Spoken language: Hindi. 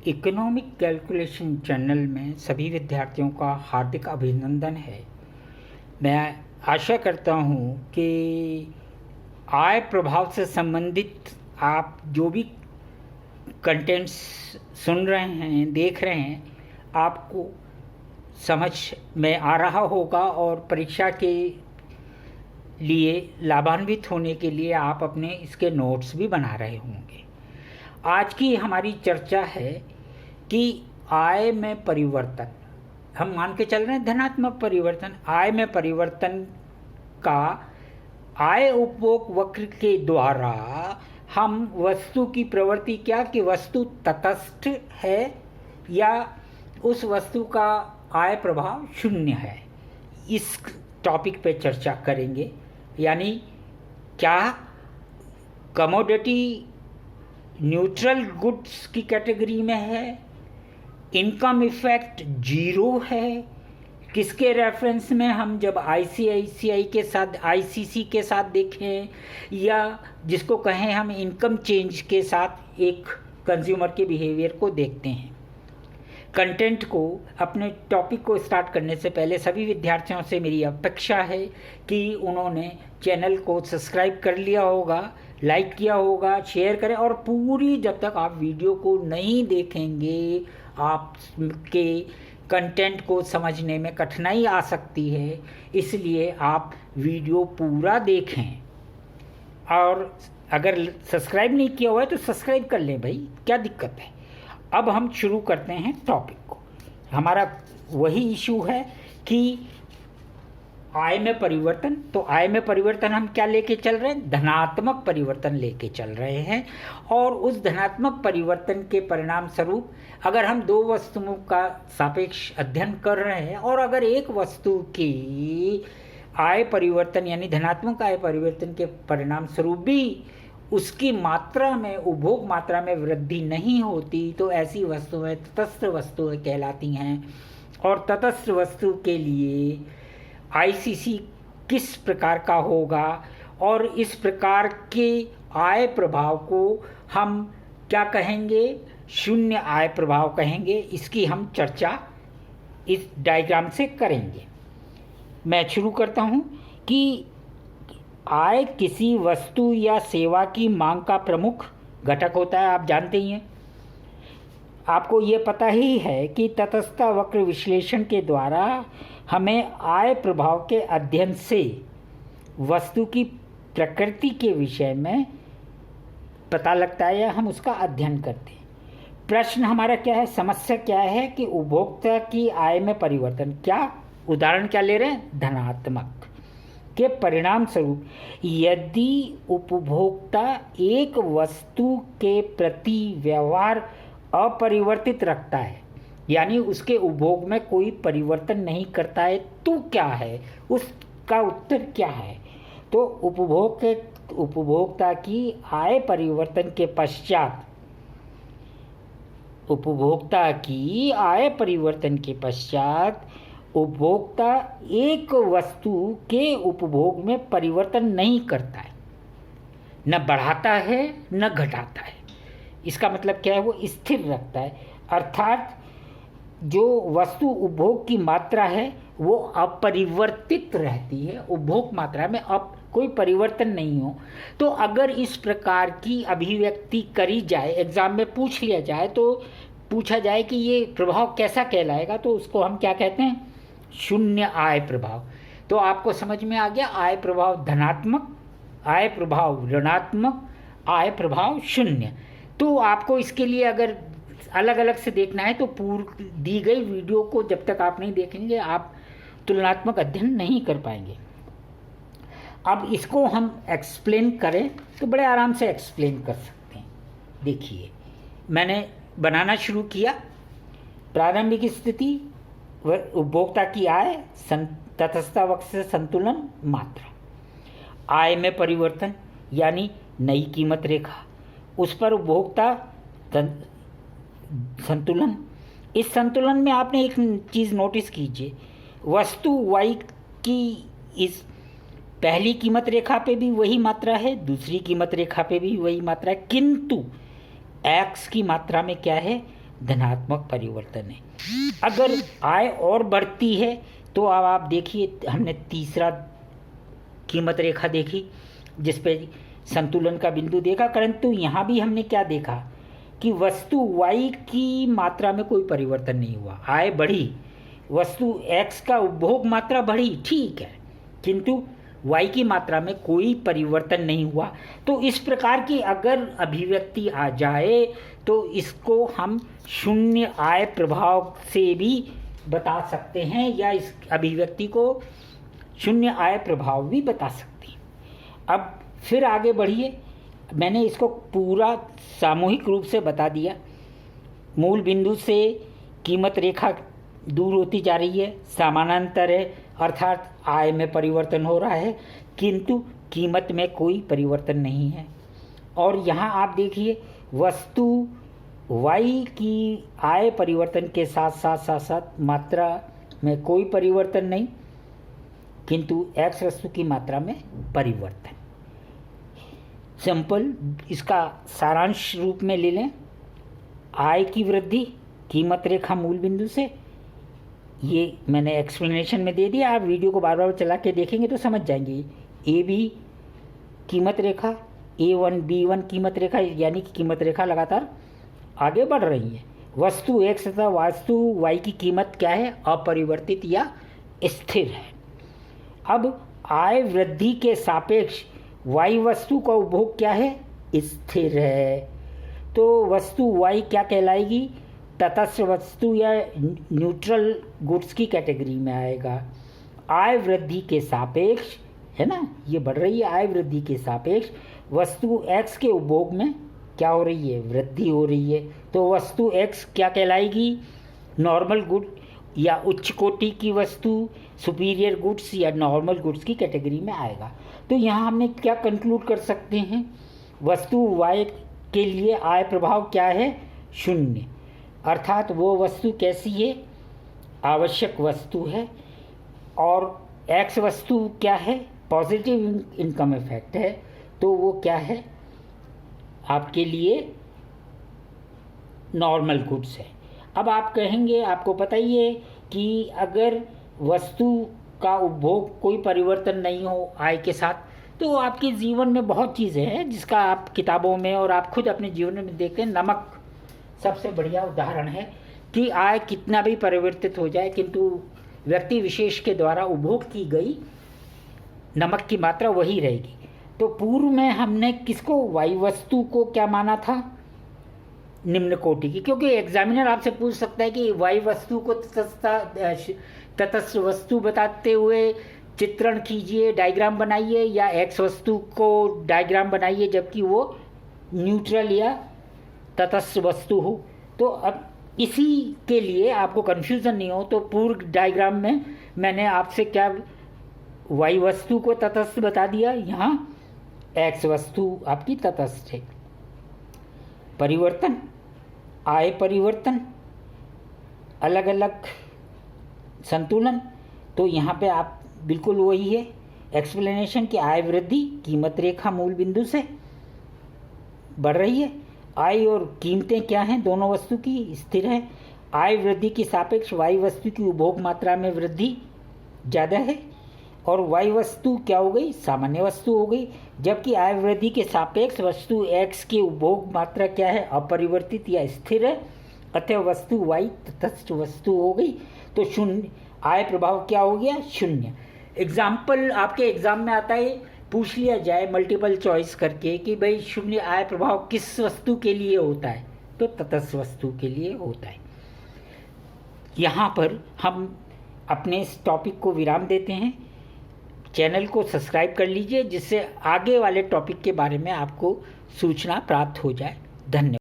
इकोनॉमिक कैलकुलेशन चैनल में सभी विद्यार्थियों का हार्दिक अभिनंदन है। मैं आशा करता हूँ कि आय प्रभाव से संबंधित आप जो भी कंटेंट्स सुन रहे हैं, देख रहे हैं, आपको समझ में आ रहा होगा और परीक्षा के लिए लाभान्वित होने के लिए आप अपने इसके नोट्स भी बना रहे होंगे। आज की हमारी चर्चा है कि आय में परिवर्तन, हम मान के चल रहे हैं धनात्मक परिवर्तन, आय में परिवर्तन का आय उपभोग वक्र के द्वारा हम वस्तु की प्रवृत्ति क्या कि वस्तु तटस्थ है या उस वस्तु का आय प्रभाव शून्य है, इस टॉपिक पे चर्चा करेंगे। यानी क्या कमोडिटी न्यूट्रल गुड्स की कैटेगरी में है, इनकम इफेक्ट जीरो है, किसके रेफरेंस में हम जब आईसीआईसीआई के साथ आईसीसी के साथ देखें या जिसको कहें हम इनकम चेंज के साथ एक कंज्यूमर के बिहेवियर को देखते हैं। कंटेंट को, अपने टॉपिक को स्टार्ट करने से पहले सभी विद्यार्थियों से मेरी अपेक्षा है कि उन्होंने चैनल को सब्सक्राइब कर लिया होगा, लाइक किया होगा, शेयर करें और पूरी, जब तक आप वीडियो को नहीं देखेंगे आपके कंटेंट को समझने में कठिनाई आ सकती है, इसलिए आप वीडियो पूरा देखें। और अगर सब्सक्राइब नहीं किया हुआ है तो सब्सक्राइब कर लें भाई, क्या दिक्कत है। अब हम शुरू करते हैं टॉपिक को। हमारा वही इशू है कि आय में परिवर्तन। तो आय में परिवर्तन हम क्या लेके चल रहे हैं? धनात्मक परिवर्तन लेके चल रहे हैं। और उस धनात्मक परिवर्तन के परिणाम स्वरूप अगर हम दो वस्तुओं का सापेक्ष अध्ययन कर रहे हैं और अगर एक वस्तु की आय परिवर्तन यानी धनात्मक आय परिवर्तन के परिणाम स्वरूप भी उसकी मात्रा में, उपभोग मात्रा में वृद्धि नहीं होती, तो ऐसी वस्तुएं तटस्थ वस्तुएं कहलाती हैं। और तटस्थ वस्तु के लिए आईसीसी किस प्रकार का होगा और इस प्रकार के आय प्रभाव को हम क्या कहेंगे? शून्य आय प्रभाव कहेंगे। इसकी हम चर्चा इस डायग्राम से करेंगे। मैं शुरू करता हूँ कि आय किसी वस्तु या सेवा की मांग का प्रमुख घटक होता है। आप जानते ही हैं, आपको ये पता ही है कि तटस्थता वक्र विश्लेषण के द्वारा हमें आय प्रभाव के अध्ययन से वस्तु की प्रकृति के विषय में पता लगता है या हम उसका अध्ययन करते हैं। प्रश्न हमारा क्या है, समस्या क्या है कि उपभोक्ता की आय में परिवर्तन, क्या उदाहरण क्या ले रहे हैं? धनात्मक के परिणाम स्वरूप यदि उपभोक्ता एक वस्तु के प्रति व्यवहार अपरिवर्तित रखता है, यानी उसके उपभोग में कोई परिवर्तन नहीं करता है, तो क्या है? उसका उत्तर क्या है? तो उपभोक्ता की आय परिवर्तन के पश्चात, उपभोक्ता की आय परिवर्तन के पश्चात उपभोक्ता एक वस्तु के उपभोग में परिवर्तन नहीं करता है, न बढ़ाता है न घटाता है। इसका मतलब क्या है? वो स्थिर रखता है। अर्थात जो वस्तु उपभोग की मात्रा है वो अपरिवर्तित रहती है, उपभोग मात्रा में अब कोई परिवर्तन नहीं हो। तो अगर इस प्रकार की अभिव्यक्ति करी जाए, एग्जाम में पूछ लिया जाए, तो पूछा जाए कि ये प्रभाव कैसा कहलाएगा, तो उसको हम क्या कहते हैं? शून्य आय प्रभाव। तो आपको समझ में आ गया, आय प्रभाव धनात्मक, आय प्रभाव ऋणात्मक, आय प्रभाव शून्य। तो आपको इसके लिए अगर अलग अलग से देखना है तो दी गई वीडियो को जब तक आप नहीं देखेंगे आप तुलनात्मक अध्ययन नहीं कर पाएंगे। अब इसको हम एक्सप्लेन करें तो बड़े आराम से एक्सप्लेन कर सकते हैं। देखिए, मैंने बनाना शुरू किया। प्रारंभिक स्थिति, उपभोक्ता की आय, तटस्थता वक्र से संतुलन, मात्रा। आय में परिवर्तन यानी नई कीमत रेखा, उस पर उपभोक्ता संतुलन। इस संतुलन में आपने एक चीज़ नोटिस कीजिए, वस्तु Y की इस पहली कीमत रेखा पे भी वही मात्रा है, दूसरी कीमत रेखा पे भी वही मात्रा है, किंतु X की मात्रा में क्या है? धनात्मक परिवर्तन है। अगर आय और बढ़ती है तो अब आप देखिए, हमने तीसरा कीमत रेखा देखी जिस पे संतुलन का बिंदु देखा, परंतु यहाँ भी हमने क्या देखा कि वस्तु Y की मात्रा में कोई परिवर्तन नहीं हुआ। आय बढ़ी, वस्तु X का उपभोग मात्रा बढ़ी, ठीक है, किंतु Y की मात्रा में कोई परिवर्तन नहीं हुआ। तो इस प्रकार की अगर अभिव्यक्ति आ जाए तो इसको हम शून्य आय प्रभाव से भी बता सकते हैं, या इस अभिव्यक्ति को शून्य आय प्रभाव भी बता सकते हैं। अब फिर आगे बढ़िए, मैंने इसको पूरा सामूहिक रूप से बता दिया। मूल बिंदु से कीमत रेखा दूर होती जा रही है, समानांतर है, अर्थात आय में परिवर्तन हो रहा है किंतु कीमत में कोई परिवर्तन नहीं है। और यहाँ आप देखिए, वस्तु Y की आय परिवर्तन के साथ साथ मात्रा में कोई परिवर्तन नहीं, किंतु X वस्तु की मात्रा में परिवर्तन। सिंपल, इसका सारांश रूप में ले लें, आय की वृद्धि कीमत रेखा मूल बिंदु से, ये मैंने एक्सप्लेनेशन में दे दिया, आप वीडियो को बार बार चला के देखेंगे तो समझ जाएंगे। ए बी कीमत रेखा, A1 B1 कीमत रेखा, यानी कि कीमत रेखा लगातार आगे बढ़ रही है। वस्तु X तथा वस्तु Y की कीमत क्या है? अपरिवर्तित या स्थिर है। अब आय वृद्धि के सापेक्ष Y वस्तु का उपभोग क्या है? स्थिर है। तो वस्तु Y क्या कहलाएगी? तटस्थ वस्तु या न्यूट्रल गुड्स की कैटेगरी में आएगा। आय वृद्धि के सापेक्ष, है ना, ये बढ़ रही है, आय वृद्धि के सापेक्ष वस्तु X के उपभोग में क्या हो रही है? वृद्धि हो रही है। तो वस्तु X क्या कहलाएगी? नॉर्मल गुड या उच्च कोटि की वस्तु, सुपीरियर गुड्स या नॉर्मल गुड्स की कैटेगरी में आएगा। तो यहाँ हमने क्या कंक्लूड कर सकते हैं? वस्तु Y के लिए आय प्रभाव क्या है? शून्य। अर्थात वो वस्तु कैसी है? आवश्यक वस्तु है। और X वस्तु क्या है? पॉजिटिव इनकम इफेक्ट है। तो वो क्या है? आपके लिए नॉर्मल गुड्स है। अब आप कहेंगे, आपको पता ही है कि अगर वस्तु का उपभोग कोई परिवर्तन नहीं हो आय के साथ, तो आपके जीवन में बहुत चीज़ें हैं जिसका आप किताबों में और आप खुद अपने जीवन में देखते हैं। नमक सबसे बढ़िया उदाहरण है कि आय कितना भी परिवर्तित हो जाए किंतु व्यक्ति विशेष के द्वारा उपभोग की गई नमक की मात्रा वही रहेगी। तो पूर्व में हमने किसको? Y वस्तु को क्या माना था? निम्न कोटि की, क्योंकि एग्जामिनर आपसे पूछ सकता है कि Y वस्तु को तटस्थ वस्तु बताते हुए चित्रण कीजिए, डायग्राम बनाइए, या X वस्तु को डायग्राम बनाइए जबकि वो न्यूट्रल या तटस्थ वस्तु हो। तो अब इसी के लिए आपको कन्फ्यूज़न नहीं हो तो पूर्व डायग्राम में मैंने आपसे क्या Y वस्तु को तटस्थ बता दिया, यहाँ X वस्तु आपकी तटस्थ है। परिवर्तन, आय परिवर्तन, अलग अलग संतुलन, तो यहाँ पे आप बिल्कुल वही है एक्सप्लेनेशन कि आय वृद्धि कीमत रेखा मूल बिंदु से बढ़ रही है। आय और कीमतें क्या हैं? दोनों वस्तु की स्थिर है। आय वृद्धि के सापेक्ष Y वस्तु की उपभोग मात्रा में वृद्धि ज़्यादा है और Y वस्तु क्या हो गई? सामान्य वस्तु हो गई। जबकि आय वृद्धि के सापेक्ष वस्तु X की उपभोग मात्रा क्या है? अपरिवर्तित या स्थिर है, अतः वस्तु Y तटस्थ वस्तु हो गई। तो शून्य आय प्रभाव क्या हो गया? शून्य। एग्जाम्पल आपके एग्जाम में आता है, पूछ लिया जाए मल्टीपल चॉइस करके कि भाई शून्य आय प्रभाव किस वस्तु के लिए होता है? तो तटस्थ वस्तु के लिए होता है। यहाँ पर हम अपने इस टॉपिक को विराम देते हैं। चैनल को सब्सक्राइब कर लीजिए जिससे आगे वाले टॉपिक के बारे में आपको सूचना प्राप्त हो जाए। धन्यवाद।